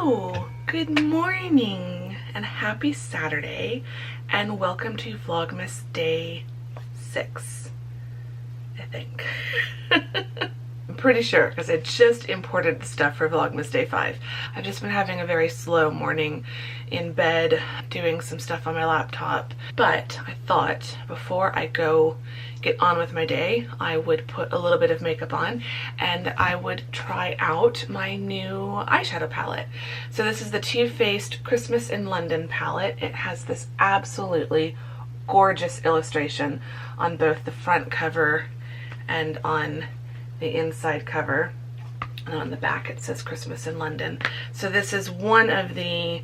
Hello, good morning, and happy Saturday, and welcome to Vlogmas Day 6, I think. I'm pretty sure, because I just imported the stuff for Vlogmas Day 5. I've just been having a very slow morning in bed, doing some stuff on my laptop, but I thought before I go get on with my day, I would put a little bit of makeup on and I would try out my new eyeshadow palette. So this is the Too Faced Christmas in London palette. It has this absolutely gorgeous illustration on both the front cover and on the inside cover, and on the back it says Christmas in London. So this is one of the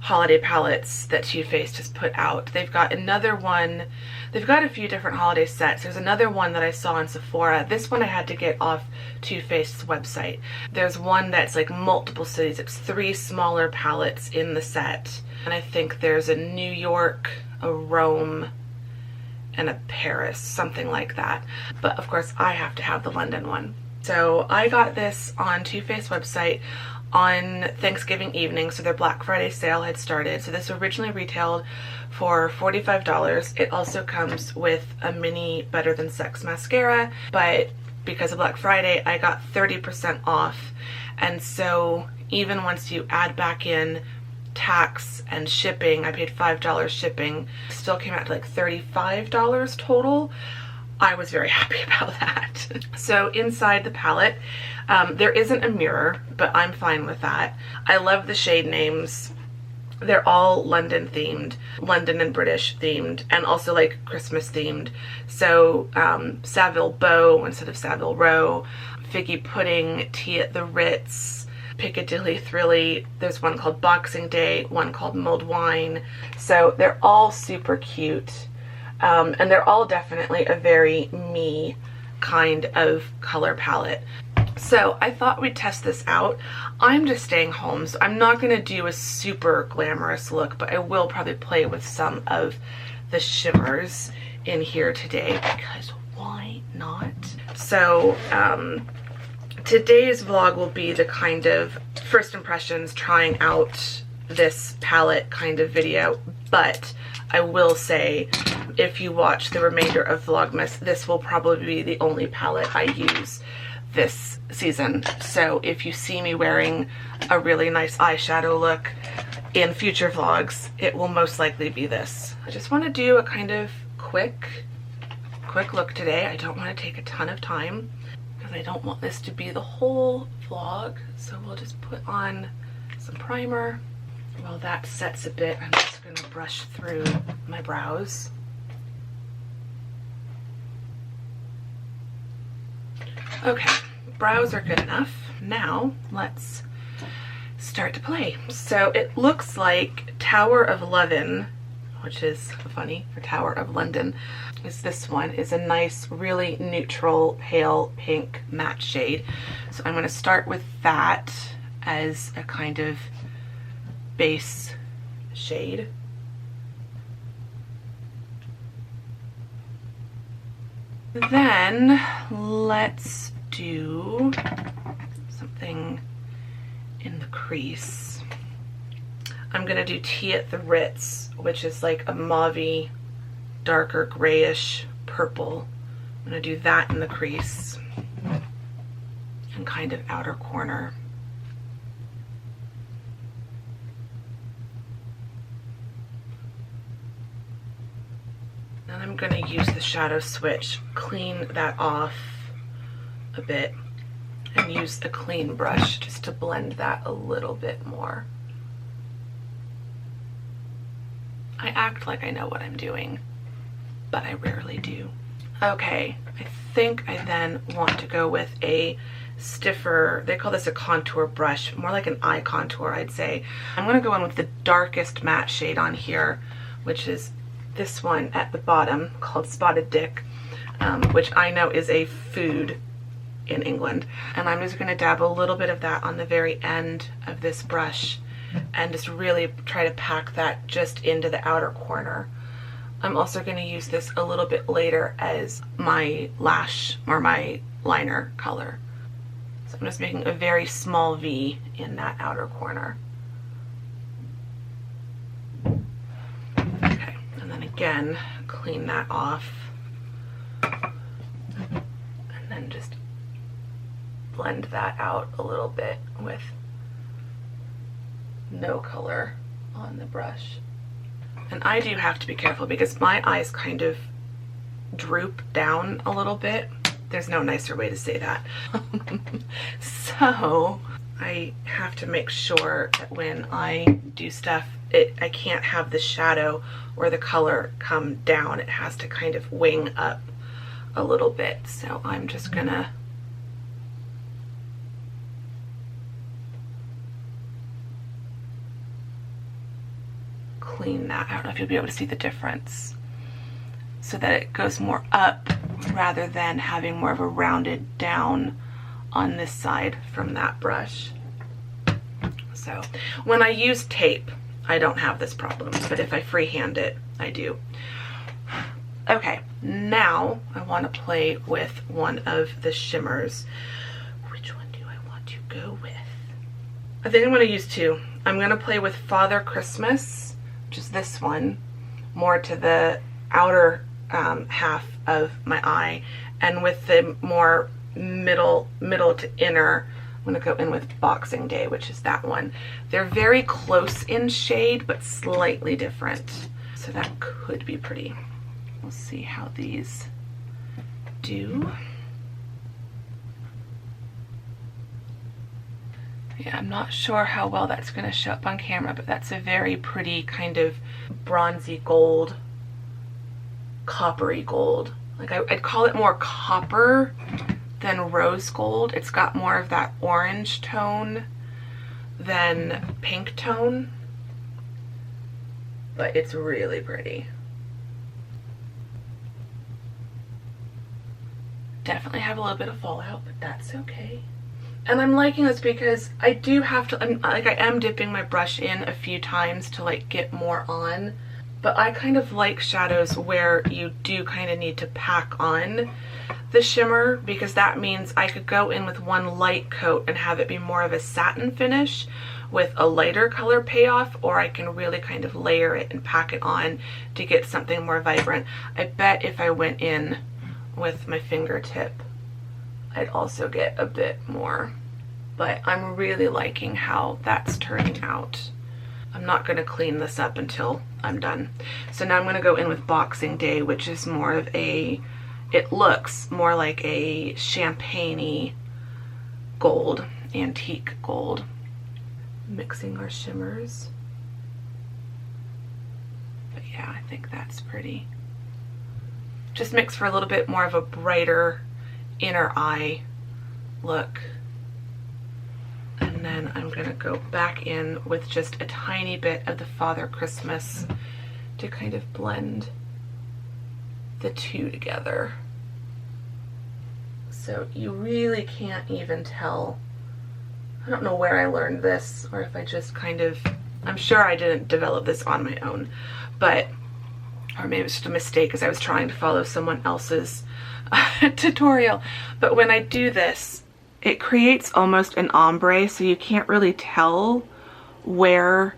holiday palettes that Too Faced has put out. They've got another one, they've got a few different holiday sets. There's another one that I saw in Sephora. This one I had to get off Too Faced's website. There's one that's like multiple cities. It's 3 smaller palettes in the set. And I think there's a New York, a Rome, and a Paris, something like that. But of course I have to have the London one. So I got this on Too Faced website on Thanksgiving evening, so their Black Friday sale had started. So this originally retailed for $45. It also comes with a mini Better Than Sex mascara, but because of Black Friday I got 30% off, and so even once you add back in tax and shipping, I paid $5 shipping, still came out to like $35 total. I was very happy about that. So inside the palette, there isn't a mirror, but I'm fine with that. I love the shade names. They're all London themed, London and British themed, and also like Christmas themed. So Savile Beau instead of Savile Row, Figgy Pudding, Tea at the Ritz, Piccadilly Thrilly. There's one called Boxing Day, one called Mulled Wine. So they're all super cute. And they're all definitely a very me kind of color palette. So I thought we'd test this out. I'm just staying home, so I'm not going to do a super glamorous look, but I will probably play with some of the shimmers in here today, because why not? So today's vlog will be the kind of first impressions, trying out this palette kind of video, but I will say, if you watch the remainder of Vlogmas, this will probably be the only palette I use this season. So if you see me wearing a really nice eyeshadow look in future vlogs, it will most likely be this. I just want to do a kind of quick look today. I don't want to take a ton of time because I don't want this to be the whole vlog. So we'll just put on some primer. While that sets a bit, I'm just going to brush through my brows. Okay, brows are good enough. Now let's start to play. So it looks like Tower of London, which is funny for Tower of London, is this one, is a nice, really neutral, pale pink matte shade. So I'm going to start with that as a kind of base shade. Then let's do something in the crease. I'm gonna do Tea at the Ritz, which is like a mauvey, darker grayish purple. I'm gonna do that in the crease and kind of outer corner. And I'm going to use the shadow switch, clean that off a bit, and use a clean brush just to blend that a little bit more. I act like I know what I'm doing, but I rarely do. Okay, I think I then want to go with a stiffer, they call this a contour brush, more like an eye contour, I'd say. I'm going to go in with the darkest matte shade on here, which is this one at the bottom called Spotted Dick, which I know is a food in England. And I'm just going to dab a little bit of that on the very end of this brush and just really try to pack that just into the outer corner. I'm also going to use this a little bit later as my lash or my liner color. So I'm just making a very small V in that outer corner. again clean that off and then just blend that out a little bit with no color on the brush. And I do have to be careful because my eyes kind of droop down a little bit. There's no nicer way to say that. So I have to make sure that when I do stuff, I can't have the shadow or the color come down. It has to kind of wing up a little bit. So I'm just gonna clean that. I don't know if you'll be able to see the difference, so that it goes more up rather than having more of a rounded down on this side from that brush. So when I use tape, I don't have this problem, but if I freehand it, I do. Okay, now I want to play with one of the shimmers. Which one do I want to go with? I think I'm going to use two. I'm going to play with Father Christmas, which is this one, more to the outer half of my eye, and with the more middle to inner, I'm going to go in with Boxing Day, which is that one. They're very close in shade, but slightly different. So that could be pretty. We'll see how these do. Yeah, I'm not sure how well that's going to show up on camera, but that's a very pretty kind of bronzy gold, coppery gold. Like I'd call it more copper than rose gold. It's got more of that orange tone than pink tone, but it's really pretty. Definitely have a little bit of fallout, but that's okay. And I'm liking this because I do have to, I am dipping my brush in a few times to like get more on, but I kind of like shadows where you do kind of need to pack on the shimmer, because that means I could go in with one light coat and have it be more of a satin finish with a lighter color payoff, or I can really kind of layer it and pack it on to get something more vibrant. I bet if I went in with my fingertip, I'd also get a bit more, but I'm really liking how that's turning out. I'm not going to clean this up until I'm done. So now I'm going to go in with Boxing Day, which is more of a, it looks more like a champagne-y gold, antique gold. Mixing our shimmers. But yeah, I think that's pretty. Just mix for a little bit more of a brighter inner eye look. And then I'm going to go back in with just a tiny bit of the Father Christmas to kind of blend the two together. So you really can't even tell. I don't know where I learned this, or if I just kind of, I'm sure I didn't develop this on my own, but, or maybe it's just a mistake because I was trying to follow someone else's tutorial. But when I do this, it creates almost an ombre, so you can't really tell where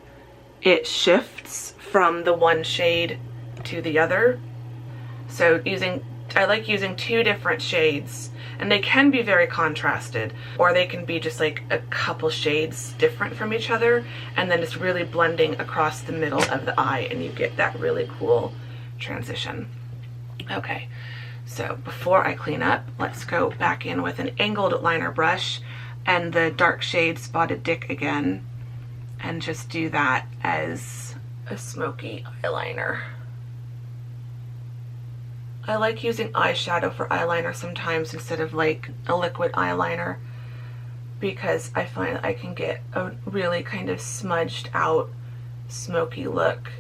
it shifts from the one shade to the other. So I like using two different shades, and they can be very contrasted, or they can be just like a couple shades different from each other, and then it's really blending across the middle of the eye, and you get that really cool transition. Okay, so before I clean up, let's go back in with an angled liner brush and the dark shade Spotted Dick again, and just do that as a smoky eyeliner. I like using eyeshadow for eyeliner sometimes instead of like a liquid eyeliner, because I find I can get a really kind of smudged out smoky look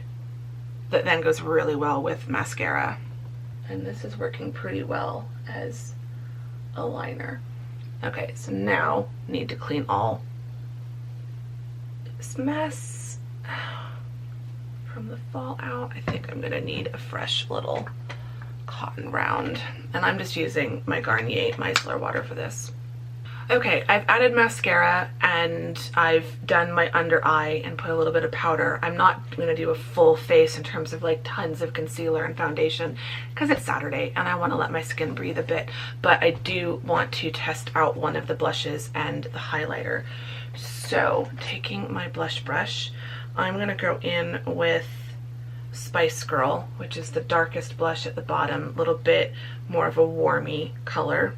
that then goes really well with mascara. And this is working pretty well as a liner. Okay, so now need to clean all this mess from the fallout. I think I'm gonna need a fresh little cotton round, and I'm just using my Garnier micellar water for this. Okay, I've added mascara and I've done my under eye and put a little bit of powder. I'm not going to do a full face in terms of like tons of concealer and foundation because it's Saturday and I want to let my skin breathe a bit, but I do want to test out one of the blushes and the highlighter. So taking my blush brush, I'm going to go in with Spice Girl, which is the darkest blush at the bottom, a little bit more of a warmy color.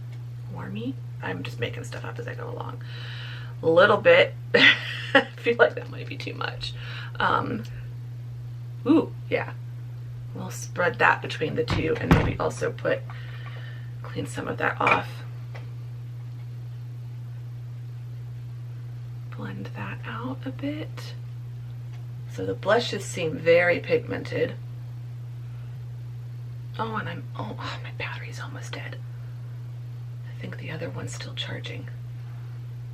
Warmy? I'm just making stuff up as I go along. A little bit. I feel like that might be too much. Ooh, yeah. We'll spread that between the two and maybe also clean some of that off. Blend that out a bit. So the blushes seem very pigmented. Oh, and oh, my battery's almost dead. I think the other one's still charging.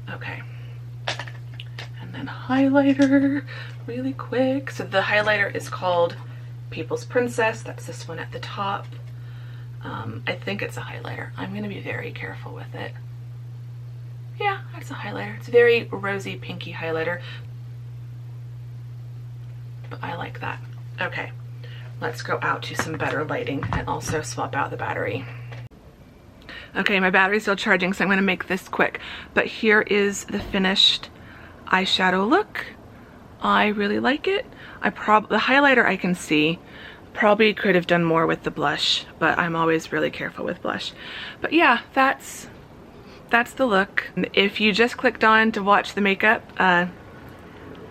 Okay. And then highlighter, really quick. So the highlighter is called People's Princess. That's this one at the top. I think it's a highlighter. I'm going to be very careful with it. Yeah, that's a highlighter. It's a very rosy, pinky highlighter. But I like that. Okay, let's go out to some better lighting and also swap out the battery. Okay, my battery's still charging, so I'm going to make this quick. But here is the finished eyeshadow look. I really like it. The highlighter I can see. Probably could have done more with the blush, but I'm always really careful with blush. But yeah, that's the look. If you just clicked on to watch the makeup,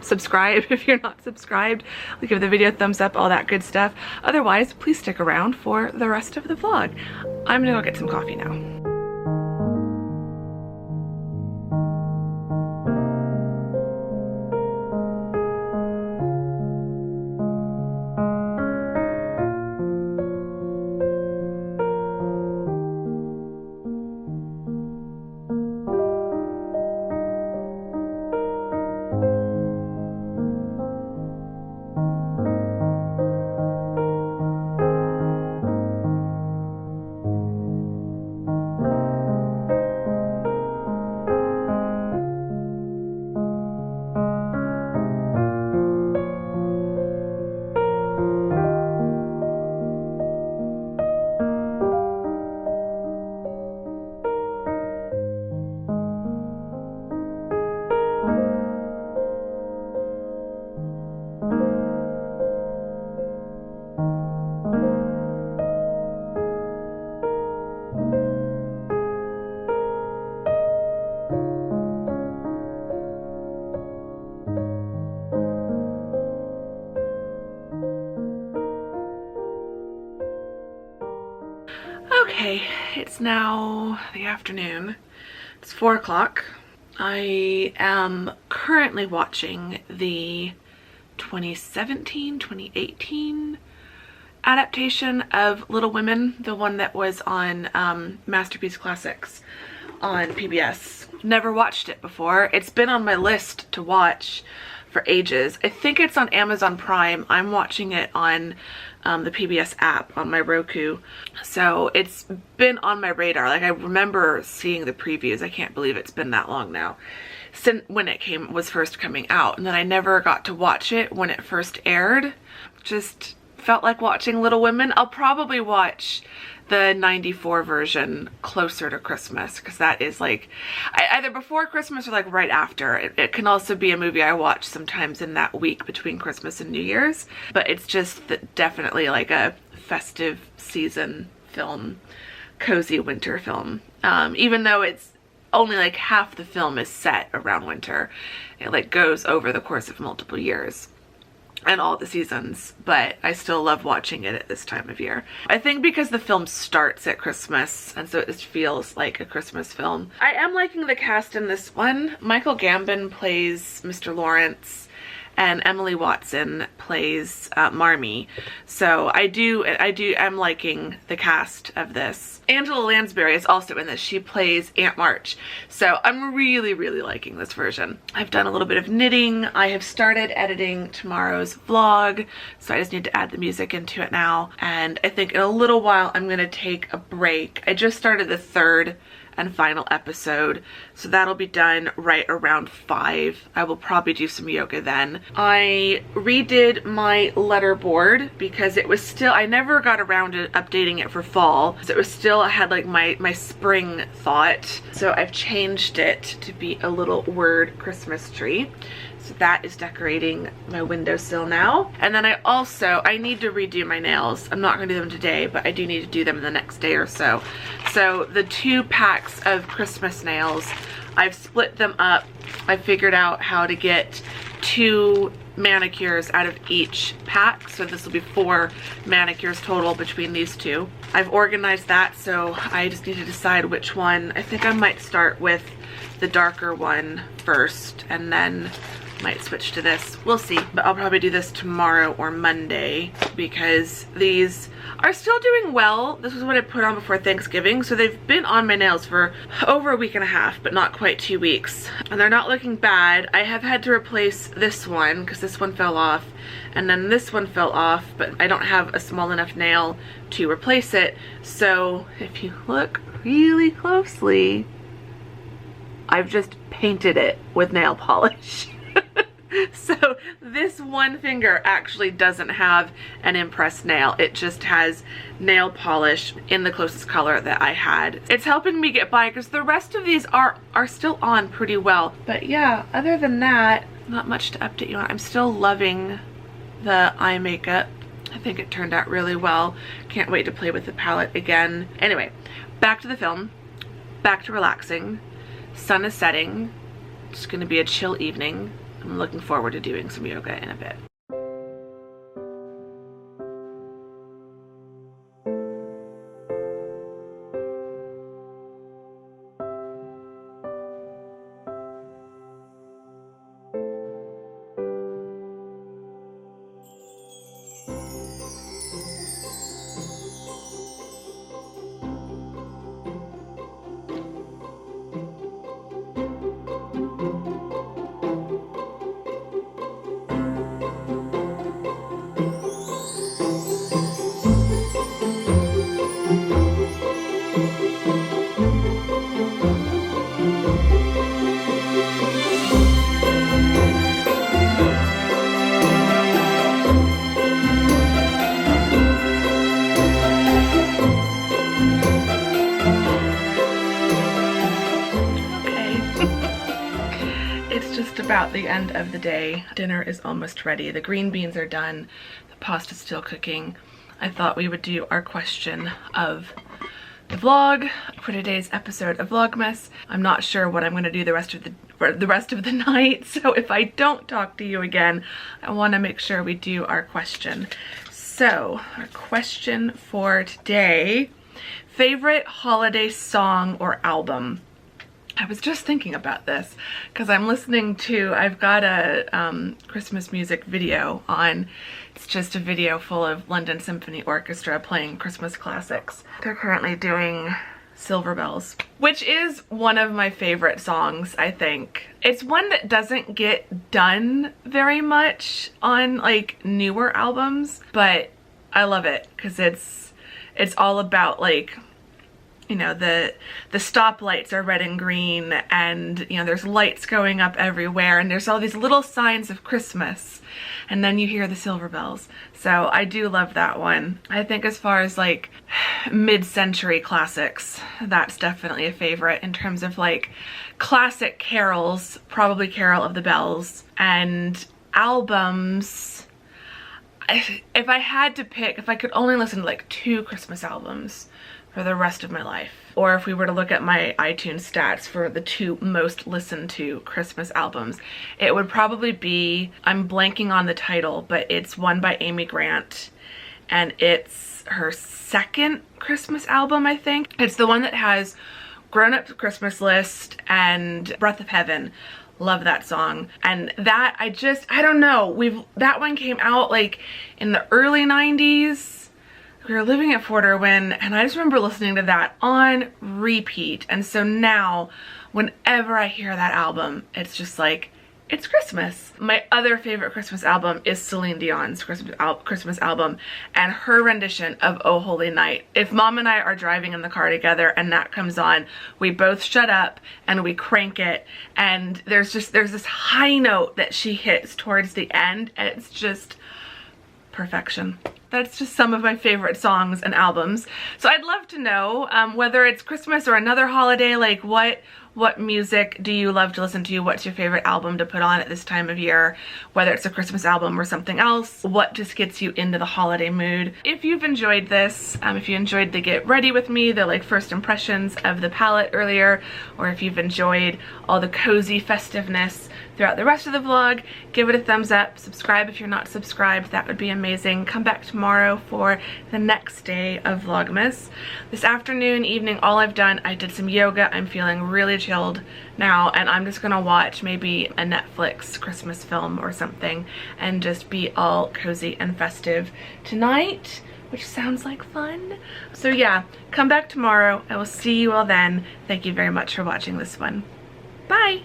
subscribe if you're not subscribed. Give the video a thumbs up, all that good stuff. Otherwise, please stick around for the rest of the vlog. I'm gonna go get some coffee now. Okay, it's now the afternoon. It's 4 o'clock. I am currently watching the 2017-2018 adaptation of Little Women, the one that was on Masterpiece Classics on PBS. Never watched it before. It's been on my list to watch for ages. I think it's on Amazon Prime. I'm watching it on the PBS app on my Roku. So it's been on my radar. Like, I remember seeing the previews. I can't believe it's been that long now since when it was first coming out. And then I never got to watch it when it first aired. Just felt like watching Little Women. I'll probably watch the 94 version closer to Christmas, because that is like either before Christmas or like right after. It can also be a movie I watch sometimes in that week between Christmas and New Year's, but it's just definitely like a festive season film, cozy winter film. Even though it's only like half the film is set around winter, it like goes over the course of multiple years and all the seasons, but I still love watching it at this time of year. I think because the film starts at Christmas, and so it feels like a Christmas film. I am liking the cast in this one. Michael Gambon plays Mr. Lawrence, and Emily Watson plays Marmee. So I'm liking the cast of this. Angela Lansbury is also in this. She plays Aunt March. So I'm really, really liking this version. I've done a little bit of knitting. I have started editing tomorrow's vlog, so I just need to add the music into it now. And I think in a little while I'm gonna take a break. I just started the third and final episode. So that'll be done right around 5. I will probably do some yoga then. I redid my letterboard because it was still, I never got around to updating it for fall. So it was still, I had like my spring thought. So I've changed it to be a little word Christmas tree. So that is decorating my windowsill now. And then I need to redo my nails. I'm not gonna do them today, but I do need to do them in the next day or so. So the 2 packs of Christmas nails, I've split them up. I figured out how to get 2 manicures out of each pack. So this will be 4 manicures total between these 2. I've organized that, so I just need to decide which one. I think I might start with the darker one first and then might switch to this. We'll see, but I'll probably do this tomorrow or Monday because these are still doing well. This was what I put on before Thanksgiving, so they've been on my nails for over a week and a half, but not quite 2 weeks. And they're not looking bad. I have had to replace this one because this one fell off, and then this one fell off, but I don't have a small enough nail to replace it. So if you look really closely, I've just painted it with nail polish. So this one finger actually doesn't have an impressed nail. It just has nail polish in the closest color that I had. It's helping me get by because the rest of these are still on pretty well. But yeah, other than that, not much to update you on. I'm still loving the eye makeup. I think it turned out really well. Can't wait to play with the palette again. Anyway, back to the film, back to relaxing. Sun is setting. It's gonna be a chill evening. I'm looking forward to doing some yoga in a bit. About the end of the day. Dinner is almost ready. The green beans are done. The pasta's still cooking. I thought we would do our question of the vlog for today's episode of Vlogmas. I'm not sure what I'm going to do the rest of the night, so if I don't talk to you again, I want to make sure we do our question. So, our question for today: favorite holiday song or album? I was just thinking about this because I'm listening to, I've got a Christmas music video on. It's just a video full of London Symphony Orchestra playing Christmas classics. They're currently doing Silver Bells, which is one of my favorite songs, I think. It's one that doesn't get done very much on like newer albums, but I love it because it's all about like, you know, the stoplights are red and green, and you know there's lights going up everywhere, and there's all these little signs of Christmas, and then you hear the silver bells. So I do love that one. I think as far as like mid-century classics, that's definitely a favorite. In terms of like classic carols, probably Carol of the Bells. And albums, if I had to pick, if I could only listen to like 2 Christmas albums for the rest of my life, or if we were to look at my iTunes stats for the 2 most listened to Christmas albums, it would probably be, I'm blanking on the title, but it's one by Amy Grant, and it's her 2nd Christmas album, I think. It's the one that has Grown Up Christmas List and Breath of Heaven. Love that song. And that, I don't know, that one came out like in the early 90s. We were living at Fort Irwin, and I just remember listening to that on repeat. And so now, whenever I hear that album, it's just like it's Christmas. My other favorite Christmas album is Celine Dion's Christmas album, and her rendition of Oh Holy Night. If Mom and I are driving in the car together and that comes on, we both shut up and we crank it, and there's this high note that she hits towards the end, and it's just perfection. That's just some of my favorite songs and albums. So I'd love to know whether it's Christmas or another holiday, like what music do you love to listen to? What's your favorite album to put on at this time of year? Whether it's a Christmas album or something else, what just gets you into the holiday mood? If you've enjoyed this, if you enjoyed the get ready with me, the like first impressions of the palette earlier, or if you've enjoyed all the cozy festiveness throughout the rest of the vlog, give it a thumbs up. Subscribe if you're not subscribed, that would be amazing. Come back tomorrow for the next day of Vlogmas. This afternoon, evening, all I've done, I did some yoga. I'm feeling really chilled now, and I'm just gonna watch maybe a Netflix Christmas film or something and just be all cozy and festive tonight, which sounds like fun. So yeah, come back tomorrow. I will see you all then. Thank you very much for watching this one. Bye!